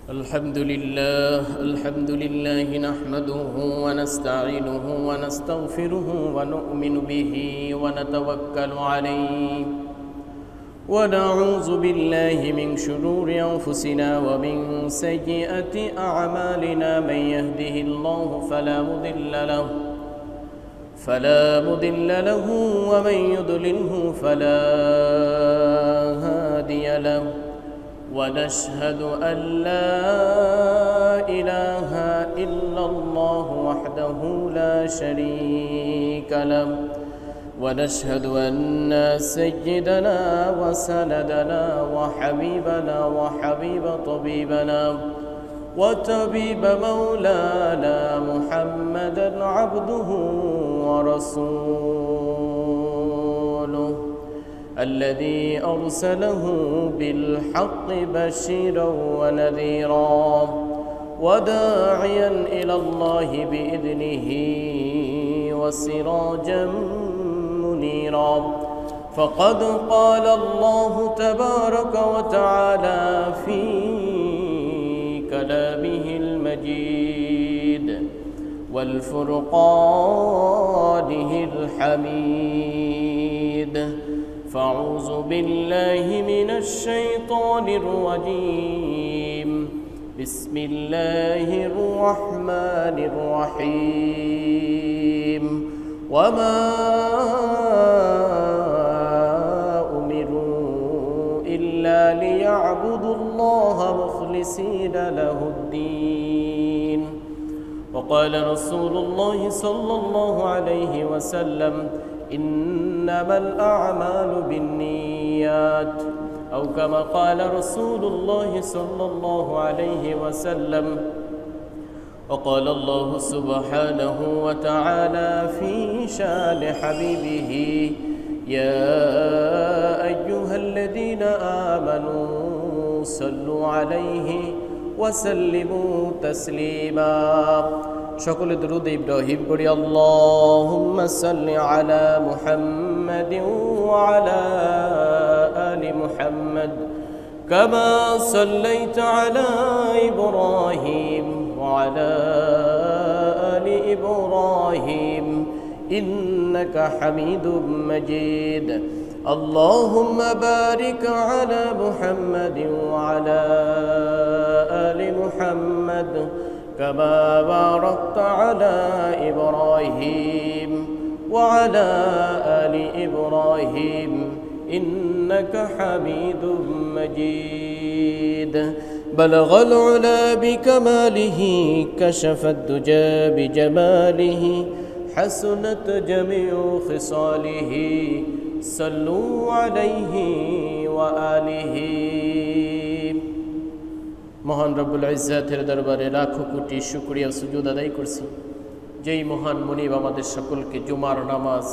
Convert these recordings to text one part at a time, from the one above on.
الحمد لله نحمده ونستعينه ونستغفره ونؤمن به ونتوكل عليه ونعوذ بالله من شرور أنفسنا ومن سيئات أعمالنا من يهده الله فلا مضل له ومن يضلله فلا هادي له ونشهد أن لا إله إلا الله وحده لا شريك له ونشهد أن سيدنا وسندنا وحبيبنا وحبيب طبيبنا وطبيب مولانا محمدا عبده ورسوله الذي أرسله بالحق بشيرا ونذيرا وداعيا إلى الله بإذنه وسراجا منيرا فقد قال الله تبارك وتعالى في كلامه المجيد والفرقانه الحميد فأعوذ بالله من الشيطان الرجيم بسم الله الرحمن الرحيم وما أمروا إلا ليعبدوا الله مخلصين له الدين وقال رسول الله صلى الله عليه وسلم إنما الأعمال بالنيات أو كما قال رسول الله صلى الله عليه وسلم وقال الله سبحانه وتعالى في شان حبيبه يا أيها الذين آمنوا صلوا عليه وسلموا تسليما شكل درود إبراهيم قولي اللهم صل على محمد وعلى آل محمد كما صليت على إبراهيم وعلى آل إبراهيم إنك حميد مجيد اللهم بارك على محمد وعلى آل محمد كما باركت على إبراهيم وعلى آل إبراهيم إنك حميد مجيد بلغ العلا بكماله كشف الدجى بجماله حسنت جميع خصاله صلوا عليه وآله মহান রব্বুল ইজ্জাতের দরবারে লাখো কোটি শুকরিয়া সুজুদ আদায় করছি যেই মহান মুনিব আমাদের সকলকে জুমার নামাজ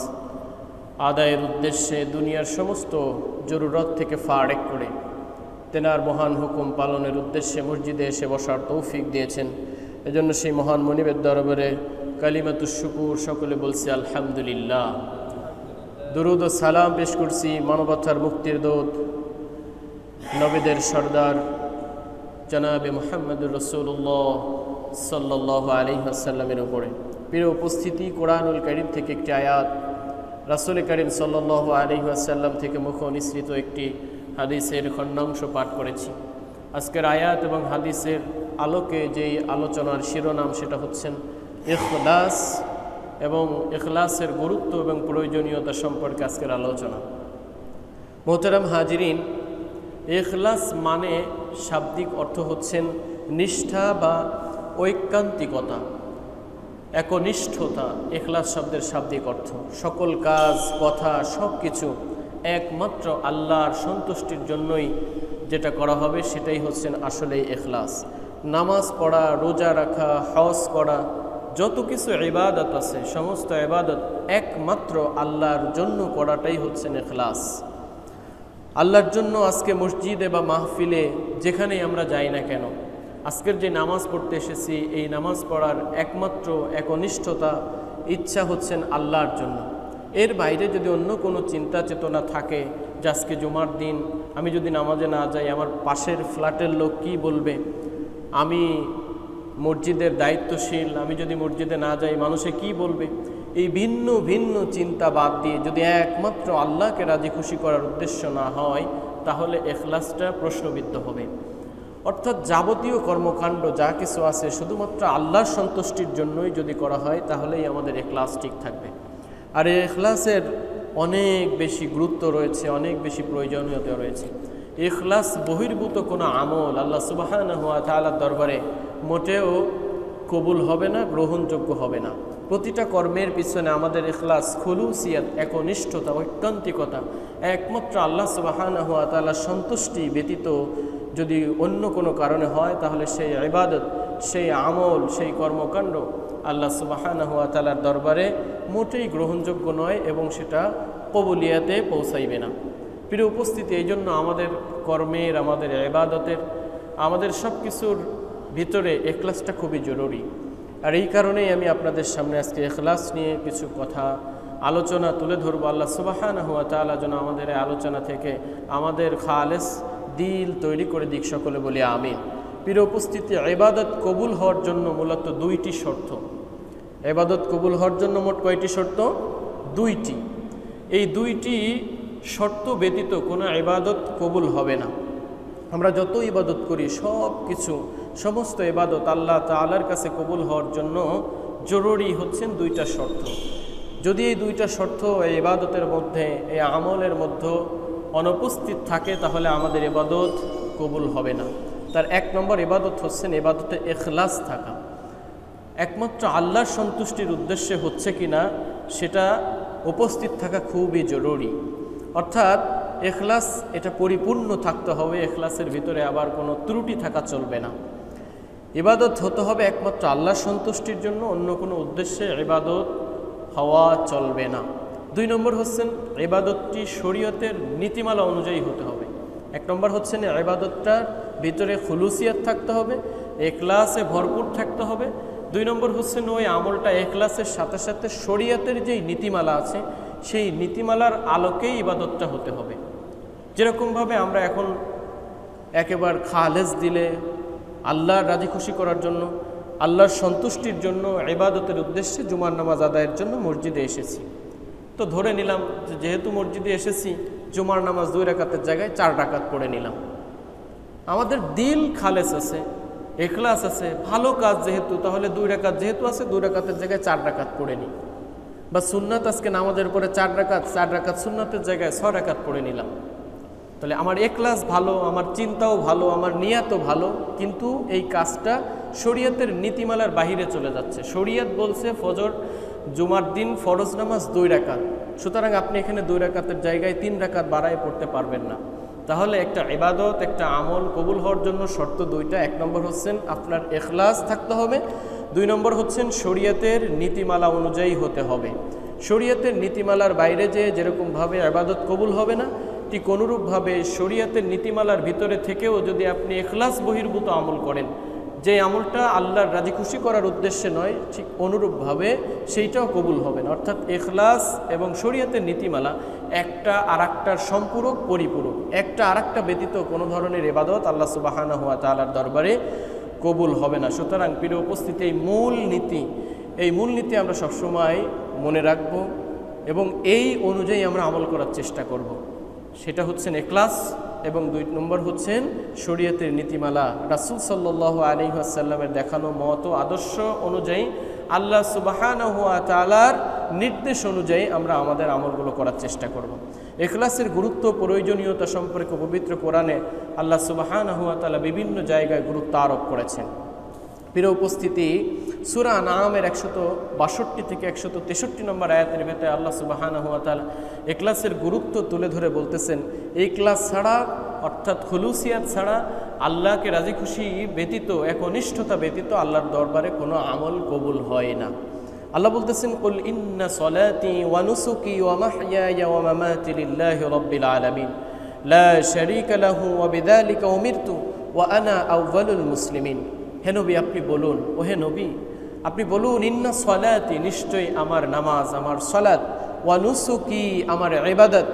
আদায়ের উদ্দেশ্যে দুনিয়ার সমস্ত জরুরত থেকে ফারেক করে তেনার মহান হুকুম পালনের উদ্দেশ্যে মসজিদে এসে বসার তৌফিক দিয়েছেন এজন্য সেই মহান মুনিবের দরবারে কালিমাতুশ শুকুর সকলে বলছি আলহামদুলিল্লাহ দুরুদ ও সালাম পেশ করছি মানবতার মুক্তির দূত নবীদের সর্দার জনাবে মুহাম্মদুর রাসূলুল্লাহ সাল্লাল্লাহু আলাইহি ওয়াসাল্লামের উপরে প্রিয় উপস্থিতি কোরআনুল কারীম থেকে একটি আয়াত রাসূল করিম সাল্লাল্লাহু আলাইহি ওয়াসাল্লাম থেকে মুখ নিঃসৃত একটি হাদিসের খণ্ডাংশ পাঠ করেছি আজকের আয়াত এবং হাদিসের আলোকে যেই আলোচনার শিরোনাম সেটা হচ্ছেন ইখলাস এবং ইখলাসের গুরুত্ব এবং প্রয়োজনীয়তা সম্পর্কে আজকের আলোচনা মোহতারাম হাজিরিন ইখলাস মানে শাব্দিক অর্থ হচ্ছেন নিষ্ঠা বা ঐকান্তিকতা একনিষ্ঠতা ইখলাস শব্দের শাব্দিক অর্থ সকল কাজ কথা সব কিছু একমাত্র আল্লাহর সন্তুষ্টির জন্যই যেটা করা হবে সেটাই হচ্ছেন আসলে ইখলাস নামাজ পড়া রোজা রাখা হজ করা যত কিছু ইবাদত আছে সমস্ত ইবাদত একমাত্র আল্লাহর জন্য করাটাই হচ্ছেন ইখলাস আল্লাহর জন্য আজকে মসজিদে বা মাহফিলে যেখানেই আমরা যাই না কেন আজকের যে নামাজ পড়তে এসেছি এই নামাজ পড়ার একমাত্র একনিষ্ঠতা ইচ্ছা হচ্ছেন আল্লাহর জন্য এর বাইরে যদি অন্য কোনো চিন্তা চেতনা থাকে যে আজকে জুমার দিন আমি যদি নামাজে না যাই আমার পাশের ফ্ল্যাটের লোক কী বলবে, আমি মসজিদের দায়িত্বশীল, আমি যদি মসজিদে না যাই মানুষে কি বলবে, এই ভিন্ন ভিন্ন চিন্তা বাদ দিয়ে যদি একমাত্র আল্লাহকে রাজি খুশি করার উদ্দেশ্য না হয়, তাহলে এখলাসটা প্রশ্নবিদ্ধ হবে। অর্থাৎ যাবতীয় কর্মকাণ্ড যা কিছু আছে শুধুমাত্র আল্লাহর সন্তুষ্টির জন্যই যদি করা হয়, তাহলেই আমাদের এখলাস ঠিক থাকবে। আর এই এখলাসের অনেক বেশি গুরুত্ব রয়েছে, অনেক বেশি প্রয়োজনীয়তা রয়েছে। ইখলাস বহির্ভূত কোনো আমল আল্লাহ সুবহানাহু ওয়া তাআলার দরবারে মোটেও কবুল হবে না, গ্রহণযোগ্য হবে না। প্রতিটা কর্মের পিছনে আমাদের ইখলাস, খুলুসিয়াত, একনিষ্ঠতা, ঐকান্তিকতা একমাত্র আল্লাহ সুবহানাহু ওয়া তাআলার সন্তুষ্টি ব্যতীত যদি অন্য কোনো কারণে হয়, তাহলে সেই ইবাদত, সেই আমল, সেই কর্মকাণ্ড আল্লাহ সুবহানাহু ওয়া তাআলার দরবারে মোটেই গ্রহণযোগ্য নয় এবং সেটা কবুলিয়াতে পৌঁছাইবে না। প্রিয় উপস্থিতি, এই জন্য আমাদের কর্মের, আমাদের ইবাদতের, আমাদের সব কিছুর ভিতরে ইখলাসটা খুবই জরুরি। আর এই কারণেই আমি আপনাদের সামনে আজকে ইখলাস নিয়ে কিছু কথা আলোচনা তুলে ধরবো। আল্লাহ সুবহানাহু ওয়া তাআলা যেন আমাদের এই আলোচনা থেকে আমাদের খালেস দিল তৈরি করে দিক, সকলে বলি আমিন। প্রিয় উপস্থিতি, ইবাদত কবুল হওয়ার জন্য মূলত দুইটি শর্ত। ইবাদত কবুল হওয়ার জন্য মোট কয়টি শর্ত? দুইটি। এই দুইটি শর্ত ব্যতীত কোনো ইবাদত কবুল হবে না। আমরা যত ইবাদত করি সমস্ত ইবাদত আল্লাহ তাআলার কাছে কবুল হওয়ার জন্য জরুরি হচ্ছেন দুইটা শর্ত। যদি এই দুইটা শর্ত এই ইবাদতের মধ্যে, এই আমলের মধ্যে অনুপস্থিত থাকে, তাহলে আমাদের ইবাদত কবুল হবে না। তার এক নম্বর ইবাদত হচ্ছেন ইবাদতে ইখলাস থাকা। একমাত্র আল্লাহর সন্তুষ্টির উদ্দেশ্যে হচ্ছে কিনা সেটা উপস্থিত থাকা খুবই জরুরি। অর্থাৎ ইখলাস এটা পরিপূর্ণ থাকতে হবে, ইখলাসের ভিতরে আবার কোনো ত্রুটি থাকা চলবে না। ইবাদত হতে হবে একমাত্র আল্লাহর সন্তুষ্টির জন্য, অন্য কোনো উদ্দেশ্যে ইবাদত হওয়া চলবে না। দুই নম্বর হচ্ছেন ইবাদতটি শরীয়তের নীতিমালা অনুযায়ী হতে হবে। এক নম্বর হচ্ছেন ইবাদতটার ভিতরে খুলুসিয়াত থাকতে হবে, ইখলাসে ভরপুর থাকতে হবে। দুই নম্বর হচ্ছেন ওই আমলটা ইখলাসের সাথে সাথে শরীয়তের যেই নীতিমালা আছে সেই নীতিমালার আলোকেই ইবাদতটা হতে হবে। যেরকমভাবে আমরা এখন একেবারে খালেস দিলে আল্লাহর রাজি খুশি করার জন্য, আল্লাহর সন্তুষ্টির জন্য, ইবাদতের উদ্দেশ্যে জুমার নামাজ আদায়ের জন্য মসজিদে এসেছি, তো ধরে নিলাম যেহেতু মসজিদে এসেছি, জুমার নামাজ 2 রাকাতের জায়গায় 4 রাকাত পড়ে নিলাম। আমাদের দিল খালেস আছে, ইখলাস আছে, ভালো কাজ যেহেতু, তাহলে 2 রাকাত যেহেতু আছে 2 রাকাতের জায়গায় 4 রাকাত পড়ে নিই। বা সুন্নাত আজকে নামাজের পরে 4 রাকাত সুন্নাতের জায়গায় 6 রাকাত পড়ে নিলাম। তাহলে আমার ইখলাস ভালো, আমার চিন্তাও ভালো, আমার নিয়াতও ভালো, কিন্তু এই কাজটা শরীয়তের নীতিমালার বাহিরে চলে যাচ্ছে। শরীয়ত বলছে ফজর জুমার দিন ফরজ নামাজ 2 রাকাত, সুতরাং আপনি এখানে 2 রাকাতের জায়গায় 3 রাকাত বাড়ায় পড়তে পারবেন না। তাহলে একটা ইবাদত, একটা আমল কবুল হওয়ার জন্য শর্ত দুইটা। এক নম্বর হচ্ছেন আপনার ইখলাস থাকতে হবে, 2 নম্বর হচ্ছেন শরীয়তের নীতিমালা অনুযায়ী হতে হবে। শরীয়তের নীতিমালার বাইরে যেরকমভাবে ইবাদত কবুল হবে না, ঠিক অনুরূপভাবে শরীয়তের নীতিমালার ভিতরে থেকেও যদি আপনি ইখলাস বহির্ভূত আমল করেন, যে আমলটা আল্লাহর রাজি খুশি করার উদ্দেশ্যে নয়, ঠিক অনুরূপভাবে সেইটাও কবুল হবে না। অর্থাৎ ইখলাস এবং শরীয়তের নীতিমালা একটা আরেকটার সম্পূরক, পরিপূরক। একটা আরেকটা ব্যতীত কোনো ধরনের ইবাদত আল্লাহ সুবহানাহু ওয়া তাআলার দরবারে কবুল হবে না। সুতরাং প্রিয় উপস্থিতি, এই মূলনীতি আমরা সবসময় মনে রাখব এবং এই অনুযায়ী আমরা আমল করার চেষ্টা করব। সেটা হচ্ছেন ইখলাস এবং 2 নম্বর হচ্ছেন শরীয়তের নীতিমালা। রাসূল সাল্লাল্লাহু আলাইহি ওয়াসাল্লামের দেখানো মত আদর্শ অনুযায়ী, আল্লাহ সুবহানাহু ওয়া তাআলার নির্দেশ অনুযায়ী আমরা আমাদের আমলগুলো করার চেষ্টা করব। ইখলাসের গুরুত্ব, প্রয়োজনীয়তা সম্পর্কে পবিত্র কোরআনে আল্লাহ সুবহানাহু ওয়া তাআলা বিভিন্ন জায়গায় গুরুত্ব আরোপ করেছেন। প্রিয় উপস্থিতি, সূরা আনআমের 162 থেকে 163 নম্বর আয়াতের ভেতরে আল্লাহ সুবহানাহু ওয়া তাআলা ইখলাসের গুরুত্ব তুলে ধরে বলতেছেন, ইখলাস ছাড়া অর্থাৎ খুলুসিয়াত ছাড়া, আল্লাহকে রাজি খুশি ব্যতীত, একনিষ্ঠতা ব্যতীত আল্লাহর দরবারে কোনো আমল কবুল হয় না। আল্লাহ বলতেছেন, কুল ইন্না সলাতি ওয়া নুসুকি ওয়া মাহইয়ায়া ওয়া মামাতি লিল্লাহি রাব্বিল আলামিন লা শারীকা লাহু ওয়া বিযালিকা উমিরতু ওয়া আনা আউয়ালুল মুসলিমিন। হে নবী, আপনি বলুন, ও হে নবী আপনি বলুন, ইন্না সলাতি, নিশ্চয়ই আমার নামাজ, আমার সলাত, ওয়া নুসুকি, আমার ইবাদত,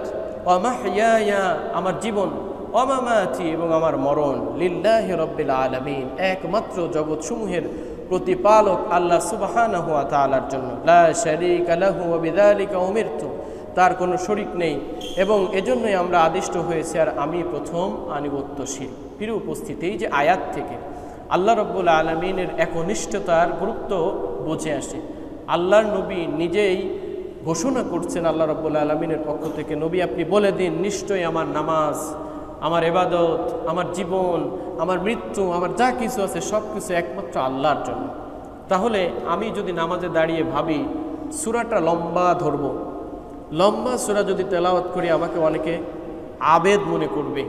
ওয়া মাহইয়ায়া, আমার জীবন, ওয়া মামাতি, এবং আমার মরণ লিল্লাহি রাব্বিল আলামিন, একমাত্র জগৎসমূহের প্রতিপালক আল্লাহ সুবহানাহু ওয়া তাআলার জন্য। লা শারীকা লাহু ওয়া বিযালিকা উমিরতু, তার কোনো শরিক নেই এবং এজন্যই আমরা আদিষ্ট হয়েছি, আর আমি প্রথম আনুগত্যশীল। প্রিয় উপস্থিতি, এই যে আয়াত থেকে আল্লাহ রাব্বুল আলামিনের একনিষ্ঠতার গুরুত্ব বুঝে আসে। আল্লাহর নবী নিজেই ঘোষণা করছেন আল্লাহ রাব্বুল আলামিনের পক্ষ থেকে, নবী আপনি বলে দিন, নিশ্চয়ই আমার নামাজ, আমার ইবাদত, আমার জীবন, আমার মৃত্যু, আমার যা কিছু আছে সব কিছু একমাত্র আল্লাহর জন্য। তাহলে আমি যদি নামাজে দাঁড়িয়ে ভাবি সূরাটা লম্বা ধরব, লম্বা সূরা যদি তেলাওয়াত করি, আমাকে অনেকে আবেদ মনে করবে,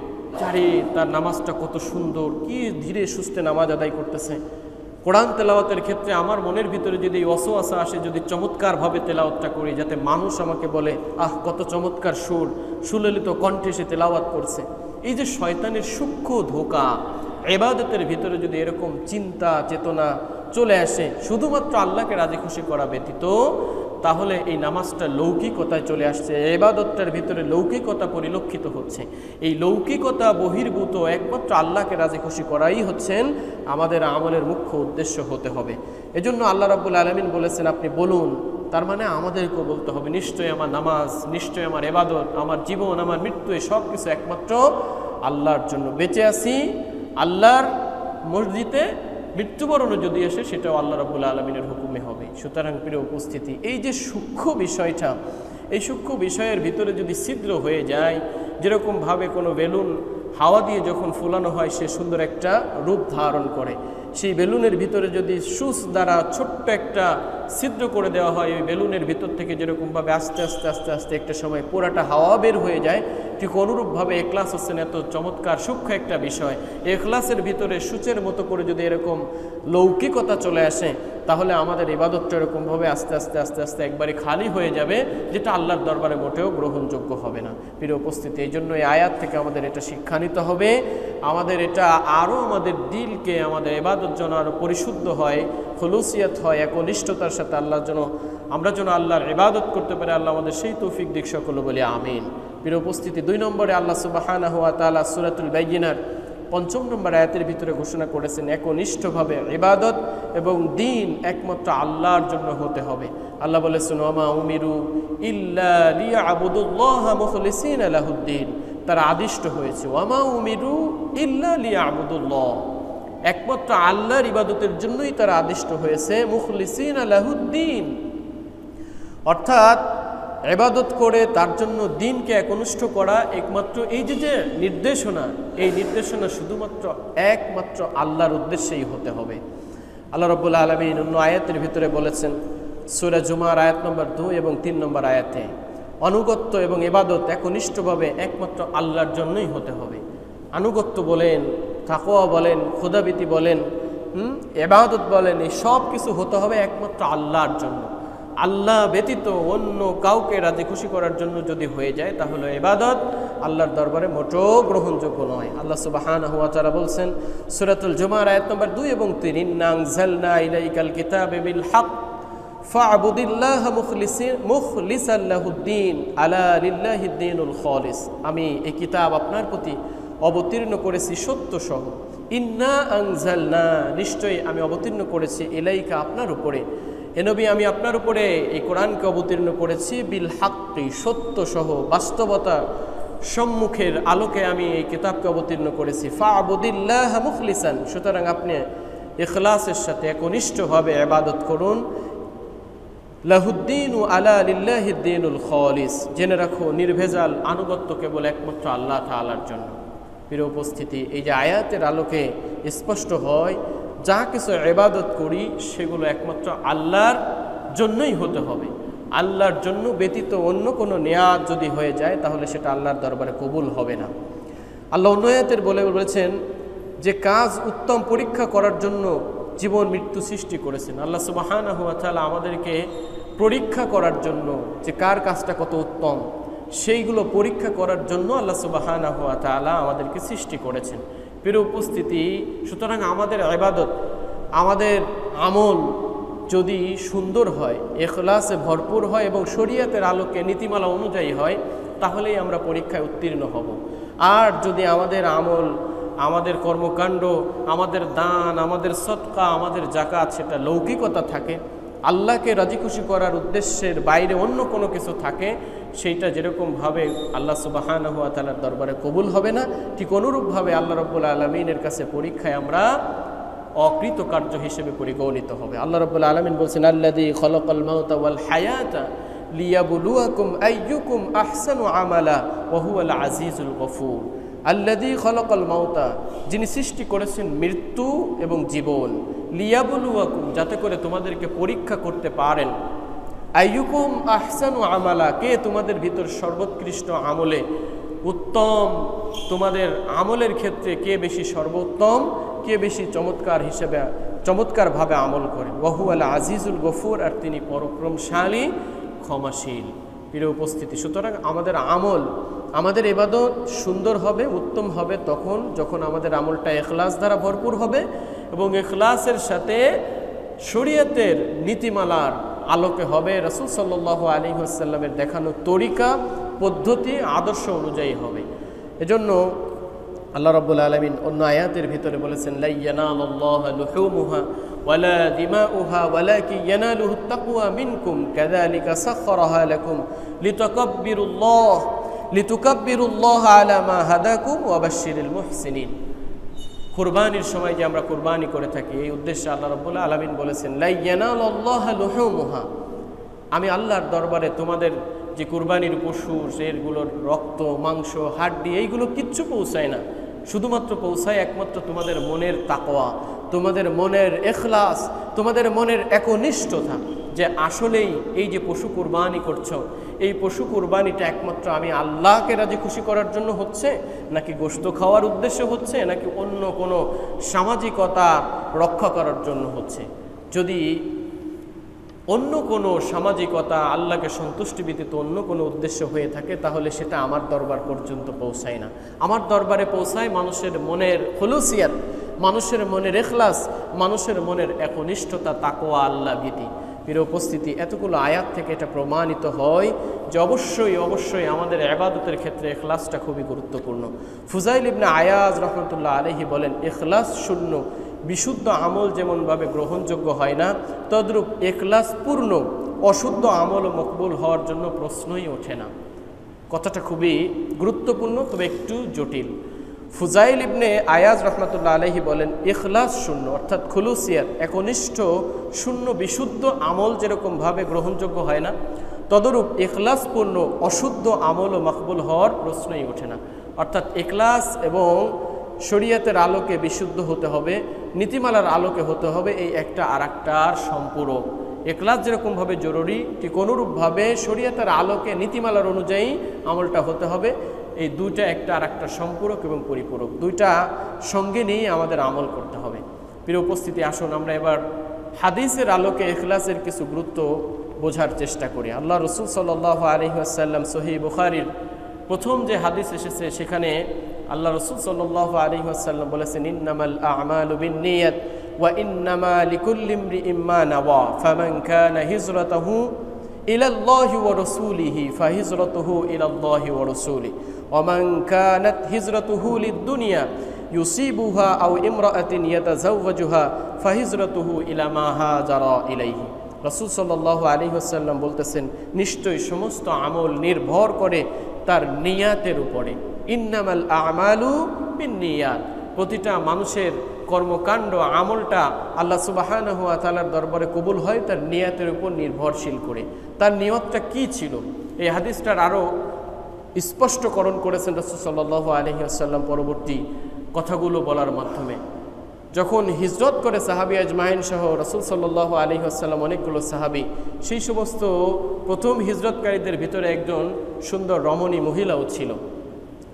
আরে তার নামাজটা কত সুন্দর, কি ধীরে সুস্থে নামাজ আদায় করতেছে। কোরআন তেলাওয়াতের ক্ষেত্রে আমার মনের ভিতরে যদি ওয়াসওয়াসা আসে, যদি চমৎকারভাবে তেলাওয়াতটা করি, যাতে মানুষ আমাকে বলে আহ কত চমৎকার সুর, সুললিত কণ্ঠে সে তেলাওয়াত করছে, এই যে শয়তানের সূক্ষ্ম ধোঁকা, ইবাদতের ভিতরে যদি এরকম চিন্তা চেতনা চলে আসে শুধুমাত্র আল্লাহকে রাজি খুশি করা ব্যতীত, তাহলে এই নামাজটা লৌকিকতায় চলে আসছে, ইবাদতটার ভিতরে লৌকিকতা পরিলক্ষিত হচ্ছে। এই লৌকিকতা বহির্ভূত একমাত্র আল্লাহকে রাজি খুশি করাই হচ্ছেন আমাদের আমলের মুখ্য উদ্দেশ্য হতে হবে। এজন্য আল্লাহ রাব্বুল আলামিন বলেছেন আপনি বলুন, তার মানে আমাদেরকেও বলতে হবে নিশ্চয়ই আমার নামাজ, নিশ্চয়ই আমার ইবাদত, আমার জীবন, আমার মৃত্যু, এই সব কিছু একমাত্র আল্লাহর জন্য। বেঁচে আছি আল্লাহর মসজিদে, মৃত্যুবরণও যদি আসে সেটাও আল্লাহ রাব্বুল আলামিনের হুকুমে হবে। সুতরাং প্রিয় উপস্থিতি, এই যে সূক্ষ্ম বিষয়টা, এই সূক্ষ্ম বিষয়ের ভিতরে যদি ছিদ্র হয়ে যায়, যেরকমভাবে কোনো বেলুন হাওয়া দিয়ে যখন ফুলানো হয় সে সুন্দর একটা রূপ ধারণ করে, সেই বেলুনের ভিতরে যদি সুচ দ্বারা ছোট্ট একটা ছিদ্র করে দেওয়া হয়, ওই বেলুনের ভিতর থেকে যেরকমভাবে আস্তে আস্তে আস্তে আস্তে একটা সময় পুরাটা হাওয়া বের হয়ে যায়, ঠিক অনুরূপভাবে ইখলাস হচ্ছেন এত চমৎকার সূক্ষ্ম একটা বিষয়। ইখলাসের ভিতরে সূচের মতো করে যদি এরকম লৌকিকতা চলে আসে, তাহলে আমাদের ইবাদতটা এরকমভাবে আস্তে আস্তে আস্তে আস্তে একবারে খালি হয়ে যাবে, যেটা আল্লাহর দরবারে মোটেও গ্রহণযোগ্য হবে না। প্রিয় উপস্থিতি, এই জন্য এই আয়াত থেকে আমাদের এটা শিক্ষা নিতে হবে, আমাদের এটা আরও আমাদের দিলকে, আমাদের ইবাদত যেন আরও পরিশুদ্ধ হয়, খুলুসিয়াত হয়, একনিষ্ঠতার সাথে আল্লাহর জন্য আমরা যেন আল্লাহর ইবাদত করতে পারি। আল্লাহ আমাদের সেই তৌফিক দিক সকলে বলি আমিন। প্রিয় উপস্থিতি, 2 নম্বরে আল্লাহ সুবহানাহু ওয়া তাআলা সূরাতুল বাইয়িনার 5 নম্বর আয়াতের ভিতরে ঘোষণা করেছেন একনিষ্ঠভাবে ইবাদত এবং দ্বীন একমাত্র আল্লাহর জন্য হতে হবে। আল্লাহ বলেছেন ওয়ামা উমিরু ইল্লা লিয়াবুদুল্লাহা মুখলিসিনা লাহুদ্দীন, তারা আদিষ্ট হয়েছে ওয়ামা উমিরু ইল্লা লিয়াবুদুল্লাহ, একমাত্র আল্লাহর ইবাদতের জন্যই তারা আদিষ্ট হয়েছে, মুখলিসিনা লাহুদ্দীন, অর্থাৎ ইবাদত করে তার জন্য দ্বীনকে একনিষ্ঠ করা একমাত্র এই যে নির্দেশনা, এই নির্দেশনা শুধুমাত্র একমাত্র আল্লাহর উদ্দেশ্যেই হতে হবে। আল্লাহ রাব্বুল আলামিন অন্য আয়াতের ভিতরে বলেছেন সূরা জুমার আয়াত নম্বর 2 এবং 3 নম্বর আয়াতে, আনুগত্য এবং ইবাদত একনিষ্ঠভাবে একমাত্র আল্লাহর জন্যই হতে হবে। আনুগত্য বলেন, তাকওয়া বলেন, খোদাভীতি বলেন, ইবাদত বলেন, এই সব কিছু হতে হবে একমাত্র আল্লাহর জন্য। আল্লাহ ব্যতীত অন্য কাউকে রাজি খুশি করার জন্য যদি হয়ে যায়, তাহলে ইবাদত আল্লাহর দরবারে মোটেও গ্রহণযোগ্য নয়। আল্লাহ সুবহানাহু ওয়া তাআলা বলছেন সূরাতুল জুমার আয়াত নম্বর 2 এবং 3, ইন্না আনজালনা ইলাইকাল কিতাবা বিল হক ফা'বুদিল্লাহা মুখলিসান লাহুদ্দীন আলা লিল্লাহিদ দীনুল খালিস, আমি এই কিতাব আপনার প্রতি অবতীর্ণ করেছি সত্য সহ, ইন্না আনজালনা, নিশ্চয়ই আমি অবতীর্ণ করেছি, ইলাইকা আপনার উপরে, হে নবী আমি আপনার উপরে এই কোরআনকে অবতীর্ণ করেছি, বিল হাক্কি, সত্য সহ, বাস্তবতা সম্মুখের আলোকে আমি এই কিতাবকে অবতীর্ণ করেছি, ফা'বুদিল্লাহা মুখলিসান, সুতরাং আপনি ইখলাসের সাথে একনিষ্ঠভাবে ইবাদত করুন, লাহুদ্দীন আলা লিল্লাহিদ দীনুল খালিস, জেনে রাখো নির্ভেজাল আনুগত্য কেবল একমাত্র আল্লাহ তাআলার জন্য। প্রিয় উপস্থিতি, এই যে আয়াতের আলোকে স্পষ্ট হয় যা কিছু ইবাদত করি সেগুলো একমাত্র আল্লাহর জন্যই হতে হবে। আল্লাহর জন্য ব্যতীত অন্য কোনো নিয়াত যদি হয়ে যায় তাহলে সেটা আল্লাহর দরবারে কবুল হবে না। আল্লাহ অন্য আয়াতের বলেছেন যে কাজ উত্তম পরীক্ষা করার জন্য জীবন মৃত্যু সৃষ্টি করেছেন। আল্লাহ সুবহানাহু ওয়া তাআলা আমাদেরকে পরীক্ষা করার জন্য যে কার কাজটা কত উত্তম, সেইগুলো পরীক্ষা করার জন্য আল্লাহ সুবহানাহু ওয়া তাআলা আমাদেরকে সৃষ্টি করেছেন। প্রিয় উপস্থিতি, সুতরাং আমাদের ইবাদত, আমাদের আমল যদি সুন্দর হয়, ইখলাসে ভরপুর হয় এবং শরীয়তের আলোকে নীতিমালা অনুযায়ী হয়, তাহলেই আমরা পরীক্ষায় উত্তীর্ণ হব। আর যদি আমাদের আমল, আমাদের কর্মকাণ্ড, আমাদের দান, আমাদের সদকা, আমাদের যাকাত সেটা লৌকিকতা থাকে, আল্লাহকে রাজি খুশি করার উদ্দেশ্যের বাইরে অন্য কোনো কিছু থাকে, সেইটা যেরকমভাবে আল্লাহ সুবহানাহু ওয়া তাআলার দরবারে কবুল হবে না, ঠিক অনুরূপভাবে আল্লাহ রাব্বুল আলামিনের কাছে পরীক্ষায় আমরা অকৃতকার্য হিসেবে পরিগণিত হবে। আল্লাহ রাব্বুল আলামিন বলছেন, আল্লাযী খালাকাল মাউতা ওয়াল হায়াতা লিয়াবলুয়াকুম আইয়ুকুম আহসানু আমালা ওয়া হুয়াল আজিজুল গফুর। আল্লাযী খালাকাল মাউতা, যিনি সৃষ্টি করেছেন মৃত্যু এবং জীবন, লিয়াবলুয়াকুম, যাতে করে তোমাদেরকে পরীক্ষা করতে পারেন, আইয়ুকুম আহসানু আমালা, কে তোমাদের ভিতর সর্বোৎকৃষ্ট আমলে উত্তম, তোমাদের আমলের ক্ষেত্রে কে বেশি সর্বোত্তম, কে বেশি চমৎকারভাবে আমল করেন। ওয়া হুয়াল আজিজুল গফুর, আর তিনি পরাক্রমশালী, ক্ষমাশীল। প্রিয় উপস্থিতি, সুতরাং আমাদের আমল, আমাদের ইবাদত সুন্দর হবে, উত্তম হবে তখন যখন আমাদের আমলটা ইখলাস দ্বারা ভরপুর হবে এবং ইখলাসের সাথে শরীয়তের নীতিমালার আলোকে হবে, রাসূল সাল্লাল্লাহু আলাইহি ওয়াসাল্লামের দেখানো তরিকা, পদ্ধতি, আদর্শ অনুযায়ী হবে। এজন্য আল্লাহ রাব্বুল আলামিন অন্য আয়াতের ভিতরে বলেছেন, লা ইয়ানালুল্লাহু লুহুমুহা ওয়ালা দিমাউহা ওয়ালাকিন ইয়ানালুহুত তাকওয়া মিনকুম কাযালিকা সাখখারাহা লাকুম লিতুকাব্বিরুল্লাহ আলা মা হাদাকুম ওয়া বাশশিরিল মুহসিনিন। কুরবানির সময় যে আমরা কুরবানি করে থাকি, এই উদ্দেশ্যে আল্লাহ রাব্বুল আলামিন বলেছেন, লা ইয়ানালুল্লাহু লুহুমুহা, আমি আল্লাহর দরবারে তোমাদের যে কুরবানির পশু, সেগুলোর রক্ত, মাংস, হাড্ডি, এইগুলো কিচ্ছু পৌঁছায় না, শুধুমাত্র পৌঁছায় একমাত্র তোমাদের মনের তাকওয়া, তোমাদের মনের ইখলাস, তোমাদের মনের একনিষ্ঠতা, যে আসলেই এই যে পশু কুরবানি করছো, এই পশু কুরবানিটা একমাত্র আমি আল্লাহকে রাজি খুশি করার জন্য হচ্ছে, নাকি গোশত খাওয়ার উদ্দেশ্যে হচ্ছে, নাকি অন্য কোনো সামাজিকতা রক্ষা করার জন্য হচ্ছে। যদি অন্য কোনো সামাজিকতা, আল্লাহকে সন্তুষ্টি ব্যতীত অন্য কোনো উদ্দেশ্য হয়ে থাকে, তাহলে সেটা আমার দরবার পর্যন্ত পৌঁছায় না। আমার দরবারে পৌঁছায় মানুষের মনের খুলুসিয়াত, মানুষের মনের ইখলাস, মানুষের মনের একনিষ্ঠতা, তাকওয়া, আল্লাহ ভীতি। প্রিয় উপস্থিতি, এতগুলো আয়াত থেকে এটা প্রমাণিত হয় যে অবশ্যই আমাদের ইবাদতের ক্ষেত্রে ইখলাসটা খুবই গুরুত্বপূর্ণ। ফুজাইল ইবনে আয়াজ রাহমাতুল্লাহ আলাইহি বলেন, ইখলাস শূন্য বিশুদ্ধ আমল যেমনভাবে গ্রহণযোগ্য হয় না, তদ্রূপ ইখলাস পূর্ণ অশুদ্ধ আমল মকবুল হওয়ার জন্য প্রশ্নই ওঠে না। কথাটা খুবই গুরুত্বপূর্ণ, তবে একটু জটিল। ফুজাইল ইবনে আয়াজ রাহমাতুল্লাহ আলাইহি বলেন, ইখলাস শূন্য অর্থাৎ খুলুসিয়াত, একনিষ্ঠ শূন্য বিশুদ্ধ আমল যেরকমভাবে গ্রহণযোগ্য হয় না, তদরূপ ইখলাস পূর্ণ অশুদ্ধ আমল ও মকবুল হওয়ার প্রশ্নই ওঠে না। অর্থাৎ ইখলাস এবং শরীয়তের আলোকে বিশুদ্ধ হতে হবে, নীতিমালার আলোকে হতে হবে, এই একটা আরেকটার সম্পূরক। ইখলাস যেরকমভাবে জরুরি, ঠিক অনুরূপভাবে শরীয়তের আলোকে নীতিমালার অনুযায়ী আমলটা হতে হবে। এই দুইটা একটা আরেকটা সম্পূরক এবং পরিপূরক, দুইটা সঙ্গে নিয়ে আমাদের আমল করতে হবে। প্রিয় উপস্থিতি, আসুন আমরা এবার হাদিসের আলোকে ইখলাসের কিছু গুরুত্ব বোঝার চেষ্টা করি। আল্লাহ রাসূল সাল্লাল্লাহু আলাইহি ওয়াসাল্লাম সহিহ বুখারীর প্রথম যে হাদিস এসেছে, সেখানে আল্লাহ রাসূল সাল্লাল্লাহু আলাইহি ওয়াসাল্লাম বলেছেন, ইন্নামাল আ'মালু বিন্নিয়াত ওয়া ইন্নামা লিকুল্লি ইমরিইম মা নাওয়া ফামান কানা হিজরাতুহু ইলাল্লাহি ওয়া রাসূলিহি ফাহিজরাতুহু ইলাল্লাহি ওয়া রাসূলিহি ওয়া মান কানাত হিজরাতুহু লিদ-দুনিয়া ইউসিবুহা আও ইমরাআতিন ইয়াতাযাওয়াজুহা ফাহিজরাতুহু ইলা মা হাজারা ইলাইহি। রাসূল সাল্লাল্লাহু আলাইহি ওয়াসাল্লাম বলতেছেন, নিশ্চয়ই সমস্ত আমল নির্ভর করে তার নিয়াতের উপরে। ইন্নামাল আ'মালু বিন্নিয়াত, প্রতিটা মানুষের কর্মকাণ্ড, আমলটা আল্লাহ সুবহানাহু ওয়া তাআলার দরবারে কবুল হয় তার নিয়াতের উপর নির্ভরশীল করে। তার নিয়তটা কি ছিল, এই হাদিসটার আরও স্পষ্টকরণ করেছেন রাসূল সাল্লাল্লাহু আলাইহি ওয়াসাল্লাম পরবর্তী কথাগুলো বলার মাধ্যমে। যখন হিজরত করে সাহাবী আজমাইন সহ রাসূল সাল্লাল্লাহু আলাইহি ওয়াসাল্লাম অনেকগুলো সাহাবী, সেই সমস্ত প্রথম হিজরতকারীদের ভিতরে একজন সুন্দর রমণী মহিলাও ছিল,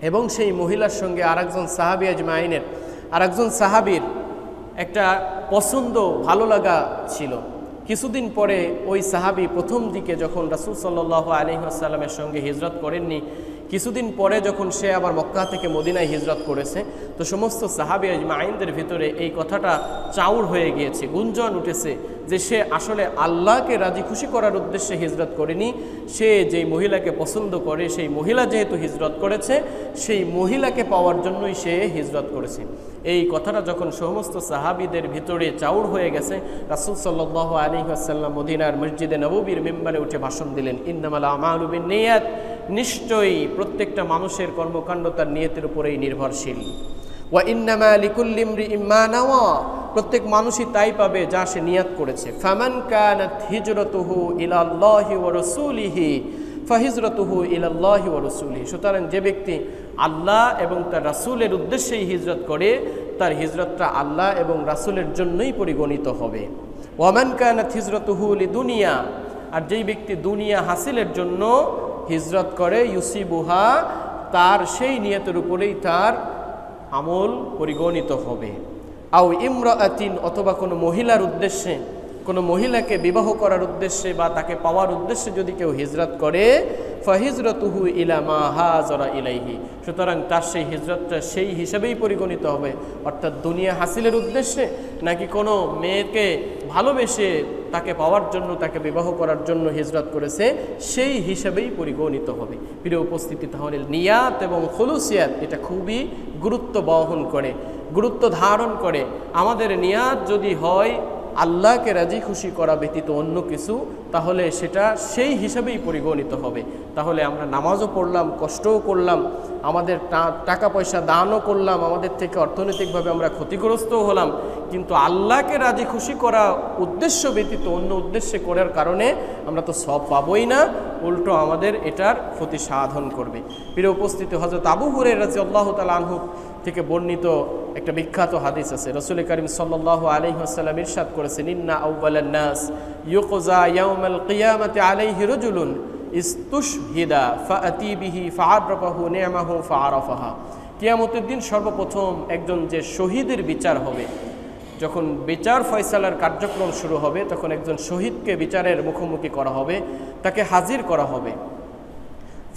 এবং সেই মহিলার সঙ্গে আরেকজন সাহাবী আজমাইনের, আরেকজন সাহাবীর একটা পছন্দ, ভালো লাগা ছিল। কিছুদিন পরে ওই সাহাবী প্রথম দিকে যখন রাসূল সাল্লাল্লাহু আলাইহি ওয়াসাল্লামের সঙ্গে হিজরত করেননি, কিছুদিন পরে যখন সে আবার মক্কা থেকে মদিনায় হিজরত করেছে, তো সমস্ত সাহাবী আজমাইনদের ভিতরে এই কথাটা চাউর হয়ে গিয়েছে, গুঞ্জন উঠেছে যে সে আসলে আল্লাহকে রাজি খুশি করার উদ্দেশ্যে হিজরত করেনি, সে যেই মহিলাকে পছন্দ করে সেই মহিলা যেহেতু হিজরত করেছে, সেই মহিলাকে পাওয়ার জন্যই সে হিজরত করেছে। এই কথাটা যখন সমস্ত সাহাবীদের ভিতরে চাউর হয়ে গেছে, রাসূল সাল্লাল্লাহু আলাইহি ওয়াসাল্লাম মদিনার মসজিদে নববীর মিম্বারে উঠে ভাষণ দিলেন, ইন্নামাল আমালু বিন্নিয়াত, নিশ্চয়ই প্রত্যেকটা মানুষের কর্মকাণ্ড তার নিয়তের উপরেই নির্ভরশীল। ওয়া ইন্নামা লিকুল্লি ইমরিইম মা নাওয়া, প্রত্যেক মানুষই তাই পাবে যা সে নিয়ত করেছে। ফামান কানাত হিজরাতুহু ইলাল্লাহি ওয়া রাসূলিহি ফাহিজরাতুহু ইলাল্লাহি ওয়া রাসূলিহি, সুতরাং যে ব্যক্তি আল্লাহ এবং তার রাসূলের উদ্দেশ্যেই হিজরত করে, তার হিজরতটা আল্লাহ এবং রাসূলের জন্যই পরিগণিত হবে। ওয়ামান কানাত হিজরাতুহু লিদুনিয়া, আর যেই ব্যক্তি দুনিয়া হাসিলের জন্য হিজরত করে, ইউসিবুহা, তার সেই নিয়তের উপরেই তার আমল পরিগণিত হবে। আও ইমরাআতিন, অথবা কোনো মহিলার উদ্দেশ্যে, কোনো মহিলাকে বিবাহ করার উদ্দেশ্যে বা তাকে পাওয়ার উদ্দেশ্যে যদি কেউ হিজরত করে, ফাহিজরাতুহু ইলা মা হাজারা ইলাইহি, সুতরাং তার সেই হিজরতটা সেই হিসাবেই পরিগণিত হবে, অর্থাৎ দুনিয়া হাসিলের উদ্দেশ্যে নাকি কোনো মেয়েকে ভালোবেসে তাকে পাওয়ার জন্য, তাকে বিবাহ করার জন্য হিজরত করেছে, সেই হিসাবেই পরিগণিত হবে। প্রিয় উপস্থিতি, তাহলে নিয়াত এবং খুলুসিয়াত এটা খুবই গুরুত্ব বহন করে, গুরুত্ব ধারণ করে। আমাদের নিয়াত যদি হয় আল্লাহকে রাজি খুশি করা ব্যতীত অন্য কিছু, তাহলে সেটা সেই হিসাবেই পরিগণিত হবে। তাহলে আমরা নামাজও পড়লাম, কষ্টও করলাম, আমাদের টাকা পয়সা দানও করলাম, আমাদের থেকে অর্থনৈতিকভাবে আমরা ক্ষতিগ্রস্তও হলাম, কিন্তু আল্লাহকে রাজি খুশি করা উদ্দেশ্য ব্যতীত অন্য উদ্দেশ্যে করার কারণে আমরা তো সব পাবই না, উল্টো আমাদের এটার ক্ষতি সাধন করবে। প্রিয় উপস্থিতি, হযরত আবু হুরায়রা রাদিয়াল্লাহু তাআলা আনহু থেকে বর্ণিত একটা বিখ্যাত হাদিস আছে। রাসূল করিম সাল্লাল্লাহু আলাইহি ওয়াসাল্লাম ইরশাদ করেছেন, ইন্না আউওয়ালান নাস ইউকযা ইয়াউমাল কিয়ামাতি আলাইহি রাজুলুন ইস্তুশহিদা ফাআতি বিহি ফাআরফাহু নি'মাহু ফাআরাফাহা, কিয়ামতের দিন সর্বপ্রথম একজন যে শহীদের বিচার হবে, যখন বিচার ফয়সালার কার্যক্রম শুরু হবে, তখন একজন শহীদকে বিচারের মুখোমুখি করা হবে, তাকে হাজির করা হবে।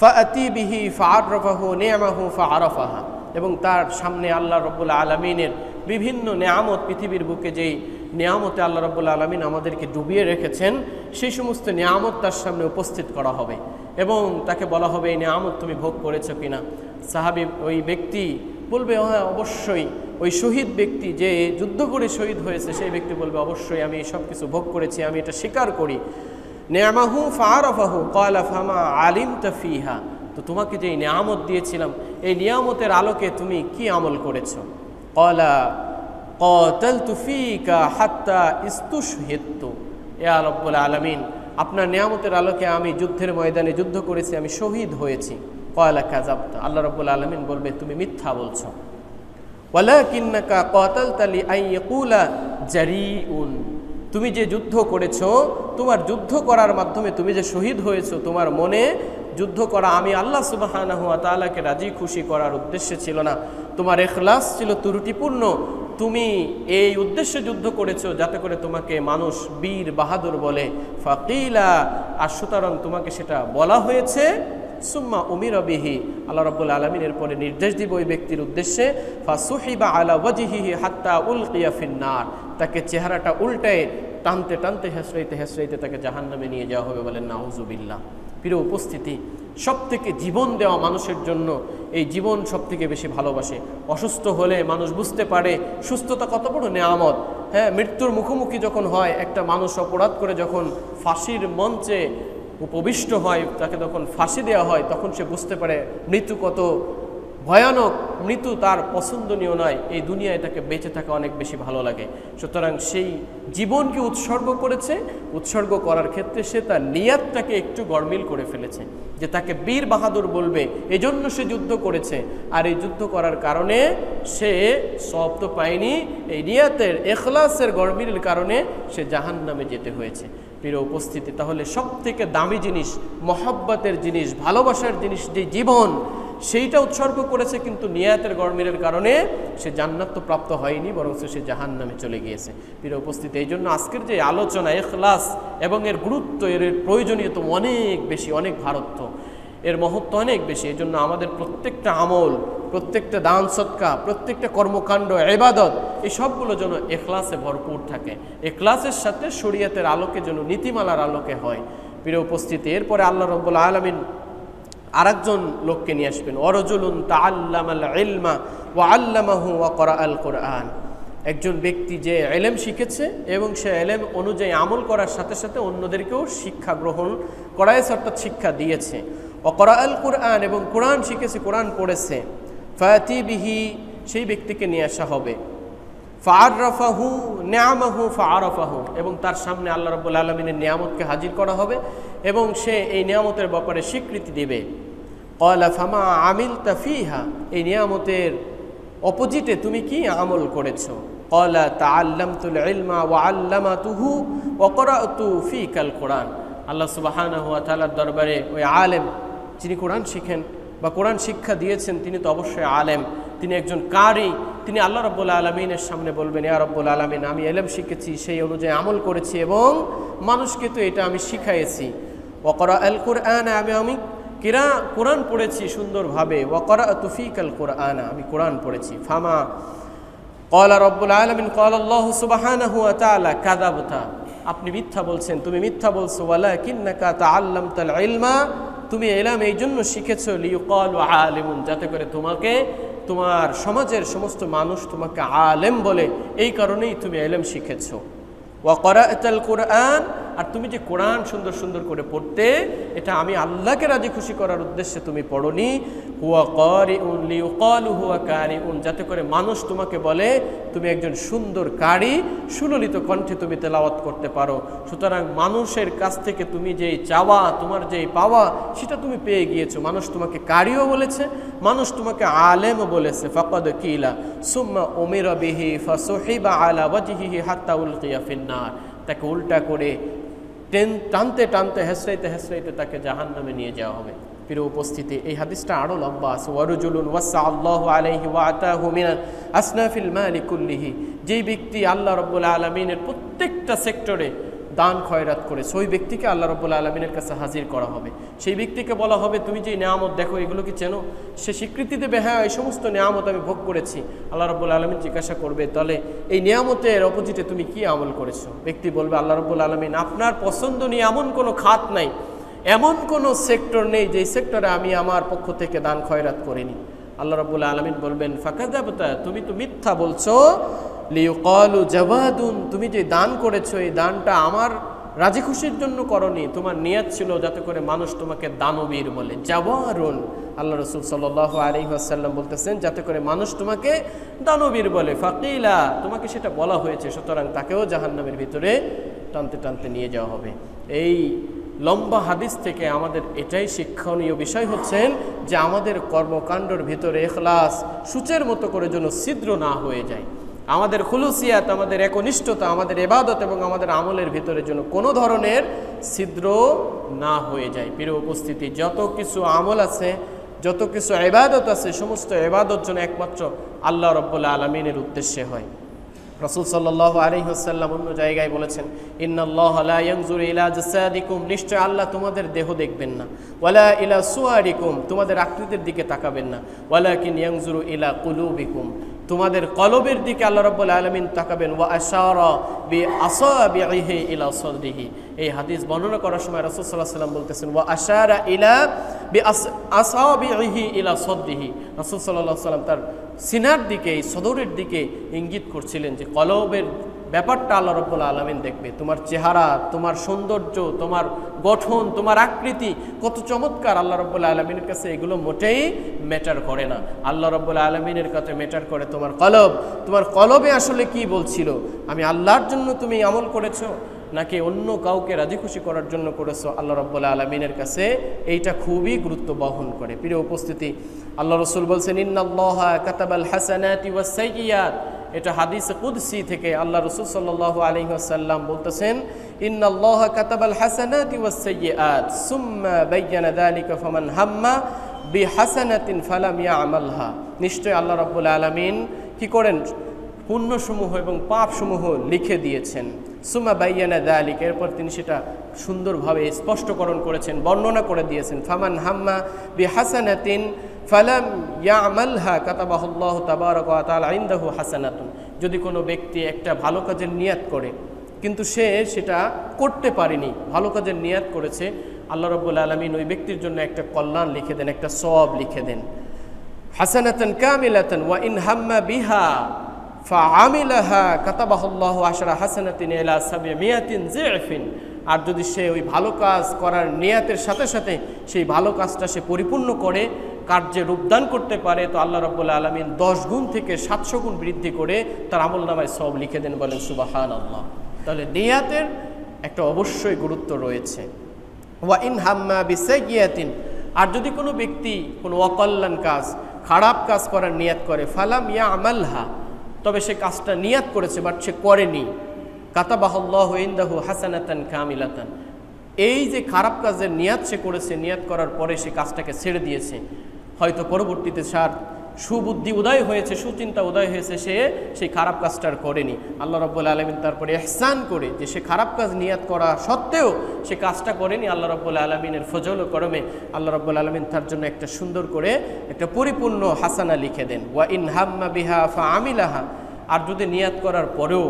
ফাআতি বিহি ফাআরফাহু নি'মাহু ফাআরাফাহা, এবং তার সামনে আল্লাহ রাব্বুল আলামিনের বিভিন্ন নেয়ামত, পৃথিবীর বুকে যেই নেয়ামতে আল্লাহ রাব্বুল আলামিন আমাদেরকে ডুবিয়ে রেখেছেন, সেই সমস্ত নেয়ামত তার সামনে উপস্থিত করা হবে এবং তাকে বলা হবে, এই নেয়ামত তুমি ভোগ করেছো কিনা? সাহাবী ওই ব্যক্তি বলবে, হ্যাঁ অবশ্যই। ওই শহীদ ব্যক্তি যে যুদ্ধ করে শহীদ হয়েছে, সেই ব্যক্তি বলবে, অবশ্যই আমি সব কিছু ভোগ করেছি, আমি এটা স্বীকার করি। নি'মাহু ফাআরাফাহু ক্বালা ফামা আলিমতা ফিহা, তো তোমাকে যে নিয়ামত দিয়েছিলাম, এই নিয়ামতের আলোকে তুমি কি আমল করেছো? ক্বালা ক্বাতালতু ফীকা হাত্তা ইস্তুশহিদতু, ইয়া রাব্বুল আলামিন, আপনার নিয়ামতের আলোকে আমি যুদ্ধের ময়দানে যুদ্ধ করেছি, আমি শহীদ হয়েছি। ক্বালা কাযাবতা, আল্লাহ রাব্বুল আলামিন বলবে, তুমি মিথ্যা বলছো। ওয়ালাকিন্নাকা ক্বাতালতা লিআন ইয়াকুলা জারিউন, তুমি যে যুদ্ধ করেছো, তোমার যুদ্ধ করার মাধ্যমে তুমি যে শহীদ হয়েছো, তোমার মনে যুদ্ধ করা আমি আল্লাহ সুবহানাহু ওয়া তাআলাকে রাজি খুশি করার উদ্দেশ্যে ছিল না, তোমার ইখলাস ছিল ত্রুটিপূর্ণ। তুমি এই উদ্দেশ্যে যুদ্ধ করেছো যাতে করে তোমাকে মানুষ বীর বাহাদুর বলে। ফাকিলা, আর সুতরাং তোমাকে সেটা বলা হয়েছে। সুম্মা উমিরা বিহি, আল্লাহ রাব্বুল আলামিন এরপরে নির্দেশ দিব ওই ব্যক্তির উদ্দেশ্যে, ফাসুহিবা আলা ওয়াজহিহি হাত্তা উলকিয়া ফিন্নার, তাকে চেহারাটা উল্টায় টানতে টানতে হেসরাইতে হেসরাইতে তাকে জাহান্নামে নিয়ে যাওয়া হবে। বলেন নাউজুবিল্লাহ। প্রিয় উপস্থিতি, সবথেকে জীবন দেওয়া মানুষের জন্য এই জীবন সবথেকে বেশি ভালোবাসে। অসুস্থ হলে মানুষ বুঝতে পারে সুস্থতা কত বড় নেয়ামত। হ্যাঁ, মৃত্যুর মুখোমুখি যখন হয়, একটা মানুষ অপরাধ করে যখন ফাঁসির মঞ্চে উপবিষ্ট হয়, তাকে যখন ফাঁসি দেওয়া হয়, তখন সে বুঝতে পারে মৃত্যু কত ভয়ানক, মৃত্যু তার পছন্দনীয় নয়, এই দুনিয়ায় তাকে বেঁচে থাকা অনেক বেশি ভালো লাগে। সুতরাং সেই জীবনকে উৎসর্গ করেছে, উৎসর্গ করার ক্ষেত্রে সে তার নিয়াতটাকে একটু গরমিল করে ফেলেছে, যে তাকে বীর বাহাদুর বলবে, এজন্য সে যুদ্ধ করেছে। আর এই যুদ্ধ করার কারণে সে সওয়াব তো পায়নি, এই নিয়াতের ইখলাসের গরমিলের কারণে সে জাহান্নামে যেতে হয়েছে। প্রিয় উপস্থিতি, তাহলে সবথেকে দামি জিনিস, মহব্বতের জিনিস, ভালোবাসার জিনিস যে জীবন, সেইটা উৎসর্গ করেছে, কিন্তু নিয়াতের গরমিলের কারণে সে জান্নাত তো প্রাপ্ত হয়নি, বরং সে জাহান্নামে চলে গিয়েছে। প্রিয় উপস্থিতি, এই জন্য আজকের যে আলোচনা ইখলাস এবং এর গুরুত্ব, এর প্রয়োজনীয়তা অনেক বেশি, অনেক ভারত্ব। এর মহত্ব অনেক বেশি। এই জন্য আমাদের প্রত্যেকটা আমল, প্রত্যেকটা দান সদকা, প্রত্যেকটা কর্মকাণ্ড, ইবাদত, এই সবগুলো যেন ইখলাসে ভরপুর থাকে, ইখলাসের সাথে শরীয়তের আলোকে যেন, নীতিমালার আলোকে হয়। প্রিয় উপস্থিতি, এরপরে আল্লাহ রাব্বুল আলামিন আরেকজন লোককে নিয়ে আসবেন, ওয়ারাজুলুন তাআল্লামাল ইলমা ওয়া আল্লামাহু ওয়া ক্বরাআল কুরআন। একজন ব্যক্তি যে ইলম শিখেছে এবং সে ইলম অনুযায়ী আমল করার সাথে সাথে অন্যদেরকেও শিক্ষা গ্রহণ করায়ছে, অর্থাৎ শিক্ষা দিয়েছে। ওয়া ক্বরাআল কুরআন, এবং কোরআন শিখেছে, কোরআন পড়েছে। ফায়াতি বিহি, সেই ব্যক্তিকে নিয়ে আসা হবে। ফাআররাফাহু নিআমাহু ফাআরাফাহু, এবং তার সামনে আল্লাহ রাব্বুল আলামিনের নিয়ামতকে হাজির করা হবে এবং সে এই নিয়ামতের ব্যাপারে স্বীকৃতি দেবে। ক্বালা ফামা আমিলতা ফিহা, এই নিয়ামতের অপোজিটে তুমি কি আমল করেছো? ক্বালা তাআল্লামতুল ইলমা ওয়া আল্লামাতুহু ওয়া ক্বরাআতু ফিকাল কুরআন। আল্লাহ সুবহানাহু ওয়া তাআলার দরবারে ওই আলেম, যিনি কোরআন শিখেন বা কোরআন শিক্ষা দিয়েছেন, তিনি তো অবশ্যই আলেম, তিনি একজন কারি। তিনি আল্লাহ রাব্বুল আলামিনের সামনে বলবেন, ইয়া রাব্বুল আলামিন, আমি ইলম শিখেছি, সেই অনুযায়ী আমল করেছি এবং মানুষকে তো এটা আমি শিখাইছি। ওয়া ক্বরাআল কুরআন, আমি কোরআন পড়েছি সুন্দরভাবে। ওয়া ক্বরাআতু ফিকাল কুরআন, আমি কোরআন পড়েছি। ফামা ক্বালা রাব্বুল আলামিন, ক্বালা আল্লাহু সুবহানাহু ওয়া তাআলা কাযাবতা, আপনি মিথ্যা বলছেন, তুমি মিথ্যা বলছো। ওয়ালাকিন্নাকা তাআল্লামতাল ইলমা, তুমি ইলম এই জন্য শিখেছো, লিইউকালু আলিমুন, যাতে করে তোমাকে তোমার সমাজের সমস্ত মানুষ তোমাকে আলেম বলে, এই কারণেই তুমি ইলম শিখেছো। ওয়া ক্বরাআতাল কুরআন, আর তুমি যে কোরআন সুন্দর সুন্দর করে পড়তে, এটা আমি আল্লাহকে রাজি খুশি করার উদ্দেশ্যে তুমি পড়নি। হুয়া কারিউন লিইউকালু হুয়া কারিউন, যাতে করে মানুষ তোমাকে বলে তুমি একজন সুন্দর কারি, সুললিত কণ্ঠে তুমি তেলাওয়াত করতে পারো। সুতরাং মানুষের কাছ থেকে তুমি যেই চাওয়া, তোমার যেই পাওয়া, সেটা তুমি পেয়ে গিয়েছো। মানুষ তোমাকে কারিও বলেছে, মানুষ তোমাকে আলেমও বলেছে। ফাকাদ কিলা সুম্মা উমিরা বিহি ফাসুহিবা আলা ওয়াজহিহি হাত্তা উলকিয়া ফিন্নার, তাকে উল্টা করে টানতে টানতে হেসরাইতে হেসরাইতে তাকে জাহান্নামে নিয়ে যাওয়া হবে। প্রিয় উপস্থিতি, এই হাদিসটা আরও লম্বা আছে। ওয়ারুজুলুন ওয়াসা আল্লাহু আলাইহি ওয়া আতাহু মিন আসনাফিল মালি কুল্লিহি, যেই ব্যক্তি আল্লাহ রাব্বুল আলামিনের প্রত্যেকটা সেক্টরে দান খয়রাত করে, সেই ব্যক্তিকে আল্লাহ রাব্বুল আলামিনের কাছে হাজির করা হবে। সেই ব্যক্তিকে বলা হবে, তুমি যে নিয়ামত দেখো, এগুলো কি চেনো? সে স্বীকৃতি দেবে, হ্যাঁ, এই সমস্ত নিয়ামত আমি ভোগ করেছি। আল্লাহ রাব্বুল আলামিন জিজ্ঞাসা করবে, তাহলে এই নিয়ামতের অপোজিটে তুমি কি আমল করেছো? ব্যক্তি বলবে, আল্লাহ রাব্বুল আলামিন, আপনার পছন্দনীয় এমন কোনো খাত নাই, এমন কোনো সেক্টর নেই যেই সেক্টরে আমি আমার পক্ষ থেকে দান খয়রাত করিনি। আল্লাহ রাব্বুল আলামিন বলবেন, ফাকাযাবতা, তুমি তো মিথ্যা বলছো। লিইউকালু জাওয়াদুন, তুমি যে দান করেছো, এই দানটা আমার রাজি খুশির জন্য করনি, তোমার নিয়ত ছিল যাতে করে মানুষ তোমাকে দানবীর বলে। জাওয়ারুন, আল্লাহ রাসূল সাল্লাল্লাহু আলাইহি ওয়াসাল্লাম বলতেছেন, যাতে করে মানুষ তোমাকে দানবীর বলে। ফাকিলা, তোমাকে সেটা বলা হয়েছে, সুতরাং তাকেও জাহান্নামের ভিতরে টানতে টানতে নিয়ে যাওয়া হবে। এই লম্বা হাদিস থেকে আমাদের এটাই শিক্ষণীয় বিষয় হচ্ছেন যে আমাদের কর্মকাণ্ডের ভিতরে ইখলাস সূচের মতো করে যেন ছিদ্র না হয়ে যায়। আমাদের খুলুসিয়াত, আমাদের একনিষ্ঠতা, আমাদের ইবাদত এবং আমাদের আমলের ভিতরে যেন কোনো ধরনের ছিদ্র না হয়ে যায়। প্রিয় উপস্থিতি, যত কিছু আমল আছে, যত কিছু ইবাদত আছে, সমস্ত ইবাদত যেন একমাত্র আল্লাহ রাব্বুল আলামিনের উদ্দেশ্যে হয়। রাসূল সাল্লাল্লাহু আলাইহি ওয়াসাল্লাম অন্য জায়গায় বলেছেন, ইন্নাল্লাহা লা ইয়ানজুরু ইলা জাসাদিকুম, নিশ্চয় আল্লাহ তোমাদের দেহ দেখবেন না, ওয়ালা ইলা সুয়ারিকুম, তোমাদের আকৃতির দিকে তাকাবেন না, ওয়ালাকিন ইয়ানজুরু ইলা কুলুবিকুম, তোমাদের কলবের দিকে আল্লাহ রাব্বুল আলামিন তাকাবেন। ওয়া আশারা বিআসাবিহি ইলা সাদরিহি, এই হাদিস বর্ণনা করার সময় রাসূল সাল্লাল্লাহু আলাইহি ওয়াসাল্লাম বলতেছেন, ওয়া আশারা ইলা বিআসাবিহি ইলা সাদরিহি, রাসূল সাল্লাল্লাহু আলাইহি ওয়াসাল্লাম তার সিনার দিকে, সদরের দিকে ইঙ্গিত করছিলেন যে কলবের ব্যাপারটা আল্লাহ রাব্বুল আলামিন দেখবে। তোমার চেহারা, তোমার সৌন্দর্য, তোমার গঠন, তোমার আকৃতি কত চমৎকার, আল্লাহ রাব্বুল আলামিনের কাছে এগুলো মোটেই ম্যাটার করে না। আল্লাহ রাব্বুল আলামিনের কাছে ম্যাটার করে তোমার কলব। তোমার কলবে আসলে কি বলছিল? আমি আল্লাহর জন্য তুমি আমল করেছো নাকি অন্য কাউকে রাজি খুশি করার জন্য করেছো? আল্লাহ রাব্বুল আলামিনের কাছে এইটা খুবই গুরুত্ব বহন করে। প্রিয় উপস্থিতি, আল্লাহ রাসূল বলছেন, ইন্নাল্লাহা কাতাবাল হাসানাতি ওয়াস সাইয়্যাত, এটা হাদিসে কুদসি থেকে আল্লাহ রাসূল সাল্লাল্লাহু আলাইহি ওয়াসাল্লাম বলতেছেন, ইন্নাল্লাহা কাতাবাল হাসানাতি ওয়াস সাইয়্যাত সুম্মা বায়্যানা যালিকা ফামান হাম্মা বিহাসানাতিন ফালাম ইয়ামালহা, নিশ্চয় আল্লাহ রাব্বুল আলামিন কি করেন? পুণ্যসমূহ এবং পাপসমূহ লিখে দিয়েছেন। সুমা বাইয়ানা যালিক, এরপর তিনি সেটা সুন্দরভাবে স্পষ্টকরণ করেছেন, বর্ণনা করে দিয়েছেন। ফামান হাম্মা বিহাসানাতিন ফালাম ইয়ামালহা কাতাবাহুল্লাহু তাবারাকা ওয়া তাআলা ইনদাহু হাসানাতুন, যদি কোনো ব্যক্তি একটা ভালো কাজের নিয়াত করে কিন্তু সে সেটা করতে পারেনি, ভালো কাজের নিয়াত করেছে, আল্লাহ রাব্বুল আলামিন ওই ব্যক্তির জন্য একটা কল্যাণ লিখে দেন, একটা সওয়াব লিখে দেন। হাসানাতান কামিলাতান ওয়া ইন হাম্মা বিহা ফাআমিলাহা কাতাবাহুল্লাহু আশরা হাসানাতিন ইলা 700 যিফিন, আর যদি সে ওই ভালো কাজ করার নিয়াতের সাথে সাথে সেই ভালো কাজটা সে পরিপূর্ণ করে কার্যে রূপদান করতে পারে, তো আল্লাহ রাব্বুল আলামিন 10 গুণ থেকে 700 গুণ বৃদ্ধি করে তার আমলনামায় সওয়াব লিখে দেন। বলেন সুবহানাল্লাহ। তাহলে নিয়াতের একটা অবশ্যই গুরুত্ব রয়েছে। ওয়া ইন হাম্মা বিসাইয়্যাতিন, আর যদি কোনো ব্যক্তি কোনো অকল্যাণ কাজ, খারাপ কাজ করার নিয়াত করে, ফালাম ইয়ামালহা, তবে সে কাজটা নিয়াত করেছে বাট সে করেনি, কাতাবাহুল্লাহু ইনদাহু হাসানাতান কামিলাতান, এই যে খারাপ কাজের নিয়াত সে করেছে, নিয়াত করার পরে সে কাজটাকে ছেড়ে দিয়েছে, হয়তো পরবর্তীতে তার সুবুদ্ধি উদয় হয়েছে, সুচিন্তা উদয় হয়েছে, সে সেই খারাপ কাজটার করেনি, আল্লাহ রাব্বুল আলামিন তারপরে ইহসান করে যে সে খারাপ কাজ নিয়াত করা সত্ত্বেও সে কাজটা করেনি, আল্লাহ রাব্বুল আলামিনের ফজল ও করমে আল্লাহ রাব্বুল আলামিন তার জন্য একটা সুন্দর করে একটা পরিপূর্ণ হাসানা লিখে দেন। ওয়া ইন হাম্মা বিহা ফাআমিলাহা, আর যদি নিয়াত করার পরেও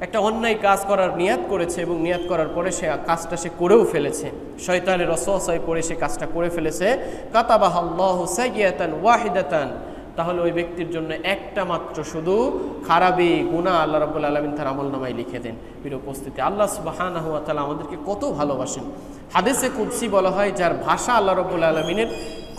একটা অন্যায় কাজ করার নিয়াত করেছে এবং নিয়াত করার পরে সে কাজটা সে করেও ফেলেছে, শয়তানের ওয়াসওয়াসায় পড়ে সে কাজটা করে ফেলেছে, কাতাবাহাল্লাহু সাইয়্যাতান ওয়াহিদাতান, তাহলে ওই ব্যক্তির জন্য একটা মাত্র শুধু খারাপি গুনাহ আল্লাহ রাব্বুল আলামিন তার আমলনামায় লিখে দেন। প্রিয় উপস্থিতি, আল্লাহ সুবহানাহু ওয়া তাআলা আমাদেরকে কত ভালোবাসেন। হাদিসে কুদসি বলা হয়, যার ভাষা আল্লাহ রাব্বুল আলামিনের,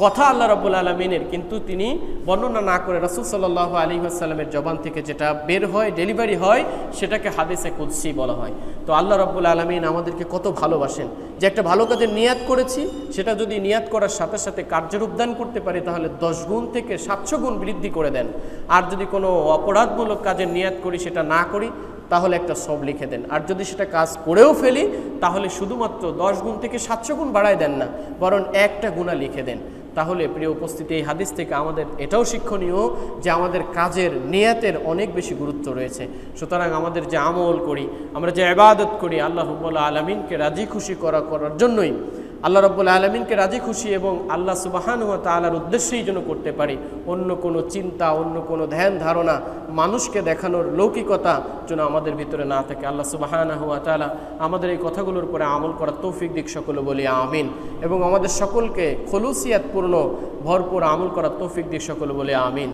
কথা আল্লাহ রাব্বুল আলামিনের, কিন্তু তিনি বর্ণনা না করে রাসূল সাল্লাল্লাহু আলাইহি ওয়াসাল্লামের জবান থেকে যেটা বের হয়, ডেলিভারি হয়, সেটাকে হাদিসে কুদসি বলা হয়। তো আল্লাহ রাব্বুল আলামিন আমাদেরকে কত ভালোবাসেন যে একটা ভালো কাজের নিয়াত করেছি, সেটা যদি নিয়াত করার সাথে সাথে কার্যে রূপদান করতে পারি তাহলে 10 গুণ থেকে 700 গুণ বৃদ্ধি করে দেন। আর যদি কোনো অপরাধমূলক কাজের নিয়াত করি, সেটা না করি, তাহলে একটা সব লিখে দেন। আর যদি সেটা কাজ করেও ফেলি তাহলে শুধুমাত্র 10 গুণ থেকে 700 গুণ বাড়ায় দেন না, বরং একটা গুণা লিখে দেন। তাহলে প্রিয় উপস্থিতি, এই হাদিস থেকে আমাদের এটাও শিক্ষণীয় যে আমাদের কাজের নিয়াতের অনেক বেশি গুরুত্ব রয়েছে। সুতরাং আমাদের যে আমল করি, আমরা যে ইবাদত করি, আল্লাহ রাব্বুল আলামিনকে রাজি খুশি করার জন্যই, আল্লাহ রাব্বুল আলামিনকে রাজি খুশি এবং আল্লাহ সুবহানাহু ওয়া তাআলার উদ্দেশ্যেই যেন করতে পারি। অন্য কোনো চিন্তা, অন্য কোনো ধ্যান ধারণা, মানুষকে দেখানোর লৌকিকতা যেন আমাদের ভিতরে না থাকে। আল্লাহ সুবহানাহু ওয়া তাআলা আমাদের এই কথাগুলোর উপরে আমল করার তৌফিক দিক, সকলে বলি আমিন। এবং আমাদের সকলকে খুলুসিয়াতপূর্ণ ভরপুর আমল করার তৌফিক দিক, সকলে বলি আমিন।